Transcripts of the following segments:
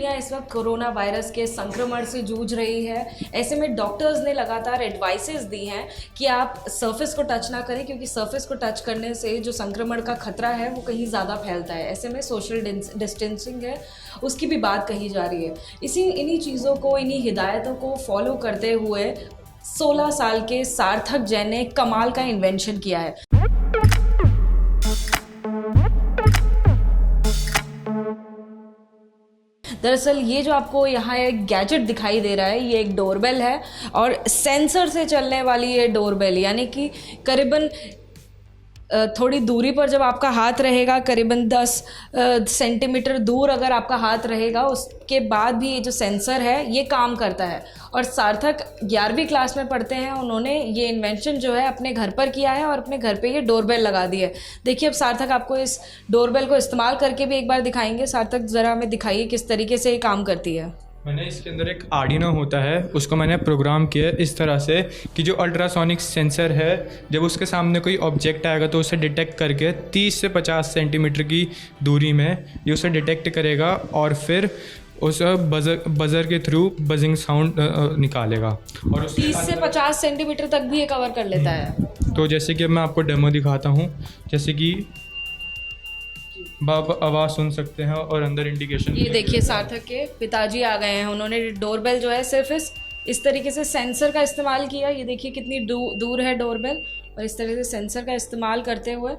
दुनिया इस वक्त कोरोना वायरस के संक्रमण से जूझ रही है। ऐसे में डॉक्टर्स ने लगातार एडवाइसेस दी हैं कि आप सरफेस को टच ना करें, क्योंकि सरफेस को टच करने से जो संक्रमण का खतरा है वो कहीं ज़्यादा फैलता है। ऐसे में सोशल डिस्टेंसिंग है उसकी भी बात कही जा रही है। इन्हीं चीज़ों को, इन्हीं हिदायतों को फॉलो करते हुए 16 साल के सार्थक जैन ने कमाल का इन्वेंशन किया है। दरअसल ये जो आपको यहाँ एक गैजेट दिखाई दे रहा है, ये एक डोरबेल है और सेंसर से चलने वाली ये डोरबेल, यानी कि करीबन थोड़ी दूरी पर जब आपका हाथ रहेगा, करीबन 10 सेंटीमीटर दूर अगर आपका हाथ रहेगा, उसके बाद भी ये जो सेंसर है ये काम करता है। और सार्थक 11वीं क्लास में पढ़ते हैं, उन्होंने ये इन्वेंशन जो है अपने घर पर किया है और अपने घर पे ये डोरबेल लगा दी है। देखिए अब सार्थक आपको इस डोरबेल को इस्तेमाल करके भी एक बार दिखाएंगे। सार्थक ज़रा हमें दिखाइए किस तरीके से ये काम करती है। मैंने इसके अंदर एक आर्डिनो होता है, उसको मैंने प्रोग्राम किया इस तरह से कि जो अल्ट्रासोनिक सेंसर है, जब उसके सामने कोई ऑब्जेक्ट आएगा तो उसे डिटेक्ट करके 30 से 50 सेंटीमीटर की दूरी में ये उसे डिटेक्ट करेगा और फिर उस बज़र के थ्रू बजिंग साउंड निकालेगा और 30 से 50 सेंटीमीटर तक भी ये कवर कर लेता है। तो जैसे कि मैं आपको डेमो दिखाता हूँ, जैसे कि आप आवाज़ सुन सकते हैं और अंदर इंडिकेशन। ये देखिए सार्थक के पिताजी आ गए हैं, उन्होंने डोरबेल जो है सिर्फ इस तरीके से सेंसर का इस्तेमाल किया। ये देखिए कितनी दूर है डोरबेल, और इस तरह से सेंसर का इस्तेमाल करते हुए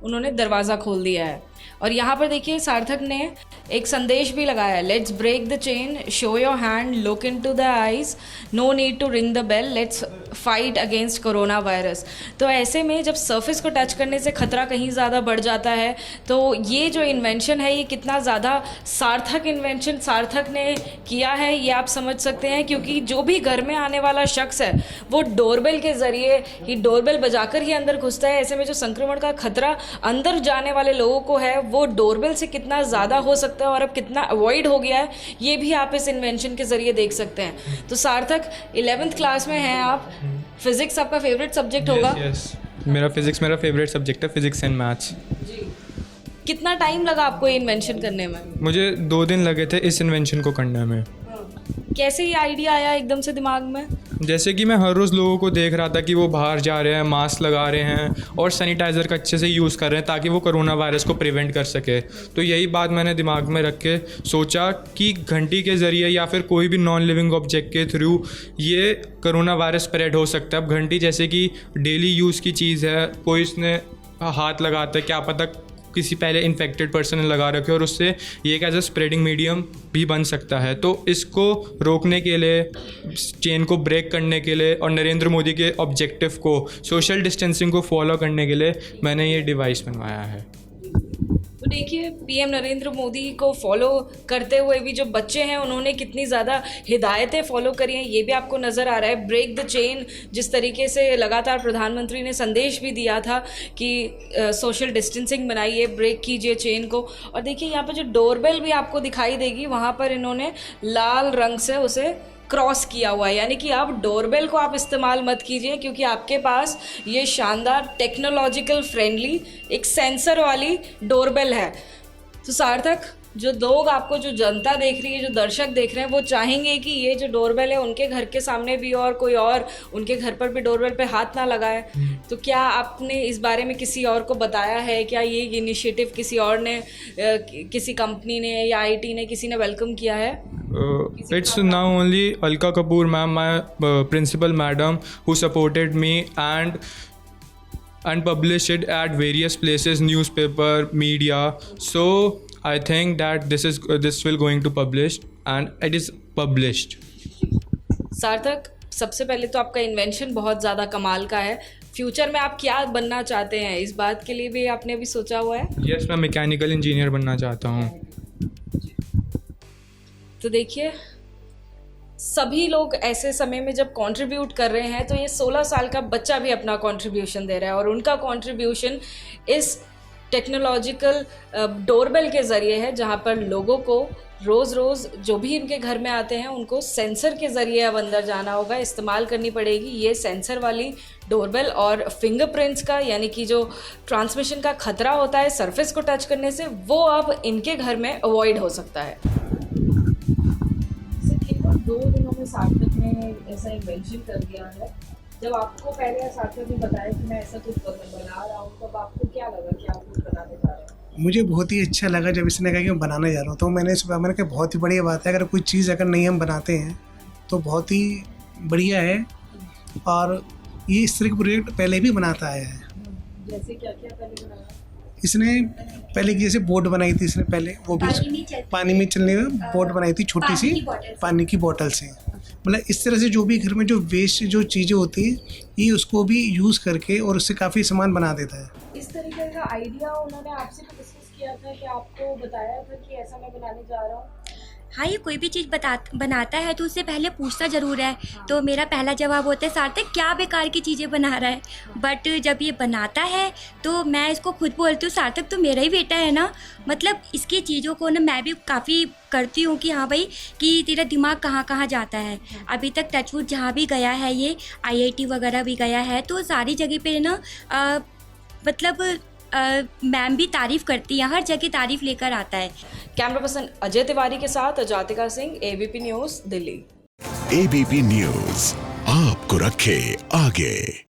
उन्होंने दरवाज़ा खोल दिया है। और यहाँ पर देखिए सार्थक ने एक संदेश भी लगाया है, let's break the chain, show your hand, look into the eyes, no need to ring the bell, let's fight against corona virus. तो ऐसे में जब सरफेस को टच करने से खतरा कहीं ज़्यादा बढ़ जाता है, तो ये जो इन्वेंशन है ये कितना ज़्यादा सार्थक इन्वेंशन सार्थक ने किया है ये आप समझ सकते हैं। क्योंकि जो भी घर में आने वाला शख्स है वो डोरबेल के ज़रिए ही, डोरबेल बजाकर ही अंदर घुसता है। ऐसे में जो संक्रमण का खतरा अंदर जाने वाले लोगों को है वो डोरबेल से कितना ज़्यादा हो सकता है और अब कितना अवॉइड हो गया है, ये भी आप इस इन्वेंशन के ज़रिए देख सकते हैं। तो सार्थक 11th क्लास में हैं आप, फिज़िक्स आपका फेवरेट सब्जेक्ट होगा? यस, मेरा फिज़िक्स मेरा फेवरेट सब्जेक्ट है, फिज़िक्स एंड मैथ्स। कितना टाइम लगा आपको ये इन्वेंशन करने में? मुझे 2 दिन लगे थे इस इन्वेंशन को करने में। कैसे ये आइडिया आया एकदम से दिमाग में? जैसे कि मैं हर रोज़ लोगों को देख रहा था कि वो बाहर जा रहे हैं, मास्क लगा रहे हैं और सैनिटाइज़र का अच्छे से यूज़ कर रहे हैं ताकि वो कोरोना वायरस को प्रिवेंट कर सके। तो यही बात मैंने दिमाग में रख के सोचा कि घंटी के ज़रिए या फिर कोई भी नॉन लिविंग ऑब्जेक्ट के थ्रू ये कोरोना वायरस स्प्रेड हो सकता है। अब घंटी जैसे कि डेली यूज़ की चीज़ है, कोई इसने हाथ लगाता है, क्या पता किसी पहले इन्फेक्टेड पर्सन ने लगा रखे और उससे ये एक एज अ स्प्रेडिंग मीडियम भी बन सकता है। तो इसको रोकने के लिए, चेन को ब्रेक करने के लिए और नरेंद्र मोदी के ऑब्जेक्टिव को, सोशल डिस्टेंसिंग को फॉलो करने के लिए मैंने ये डिवाइस बनवाया है। तो देखिए पीएम नरेंद्र मोदी को फॉलो करते हुए भी जो बच्चे हैं उन्होंने कितनी ज़्यादा हिदायतें फॉलो करी हैं, ये भी आपको नज़र आ रहा है। ब्रेक द चेन, जिस तरीके से लगातार प्रधानमंत्री ने संदेश भी दिया था कि सोशल डिस्टेंसिंग बनाइए, ब्रेक कीजिए चेन को। और देखिए यहाँ पर जो डोरबेल भी आपको दिखाई देगी, वहाँ पर इन्होंने लाल रंग से उसे क्रॉस किया हुआ है, यानी कि आप डोरबेल को आप इस्तेमाल मत कीजिए, क्योंकि आपके पास ये शानदार टेक्नोलॉजिकल फ्रेंडली एक सेंसर वाली डोरबेल है। तो सार्थक, जो लोग आपको, जो जनता देख रही है, जो दर्शक देख रहे हैं, वो चाहेंगे कि ये जो डोरबेल है उनके घर के सामने भी और कोई और उनके घर पर भी डोरबेल पे हाथ ना लगाए। तो क्या आपने इस बारे में किसी और को बताया है? क्या ये इनिशिएटिव किसी और ने, किसी कंपनी ने या आईटी ने, किसी ने वेलकम किया है? It's now only Alka Kapoor ma'am, my principal madam, who supported me and published it at various places, newspaper, media. So I think that this will going to publish and it is published. सार्थक, सबसे पहले तो आपका invention बहुत ज़्यादा कमाल का है। फ्यूचर में आप क्या बनना चाहते हैं, इस बात के लिए भी आपने अभी सोचा हुआ है? Yes, मैं मैकेनिकल इंजीनियर बनना चाहता हूँ। तो देखिए सभी लोग ऐसे समय में जब कंट्रीब्यूट कर रहे हैं, तो ये 16 साल का बच्चा भी अपना कंट्रीब्यूशन दे रहा है और उनका कंट्रीब्यूशन इस टेक्नोलॉजिकल डोरबेल के ज़रिए है, जहाँ पर लोगों को रोज़ जो भी इनके घर में आते हैं उनको सेंसर के ज़रिए अब अंदर जाना होगा, इस्तेमाल करनी पड़ेगी ये सेंसर वाली डोरबेल। और फिंगरप्रिंट्स का, यानी कि जो ट्रांसमिशन का खतरा होता है सरफेस को टच करने से, वो अब इनके घर में अवॉइड हो सकता है। 2 दिनों में सार्थक ने ऐसा इन्वेंशन कर दिया है। जब आपको पहले सार्थक ने बताया कि मैं ऐसा कुछ बना रहा हूँ, तब आपको क्या लगा कि आप कुछ बनाने जा रहे हैं? मुझे बहुत ही अच्छा लगा जब इसने कहा कि मैं बनाने जा रहा हूँ, तो मैंने कहा बहुत ही बढ़िया बात है। अगर कोई चीज़ अगर नहीं हम बनाते हैं तो बहुत ही बढ़िया है। और ये इस तरह के प्रोजेक्ट पहले भी बनाता आया है। जैसे क्या क्या पहले बनाया? इसने पहले की जैसे बोट बनाई थी इसने पहले, वो भी पानी में चलने में बोट बनाई थी, छोटी सी पानी की बोतल से। मतलब इस तरह से जो भी घर में जो वेस्ट जो चीज़ें होती हैं ये उसको भी यूज़ करके और उससे काफ़ी सामान बना देता है। इस तरीके का आइडिया उन्होंने आपसे भी डिस्कस किया था कि आपको बताया था कि ऐसा मैं बनाने जा रहा हूँ? हाँ, ये कोई भी चीज़ बनाता है तो उससे पहले पूछता ज़रूर है। तो मेरा पहला जवाब होता है सार्थक क्या बेकार की चीज़ें बना रहा है। बट जब ये बनाता है तो मैं इसको खुद बोलती हूँ सार्थक तो मेरा ही बेटा है ना। मतलब इसकी चीज़ों को ना मैं भी काफ़ी करती हूँ कि हाँ भाई कि तेरा दिमाग कहाँ कहाँ जाता है। अभी तक टचवुड जहाँ भी गया है, ये IIT वगैरह भी गया है, तो सारी जगह पे ना मतलब मैम भी तारीफ़ करती है, हर जगह तारीफ़ लेकर आता है। कैमरा पर्सन अजय तिवारी के साथ Jatika Singh, ABP news, Delhi. ABP news आपको रखे आगे।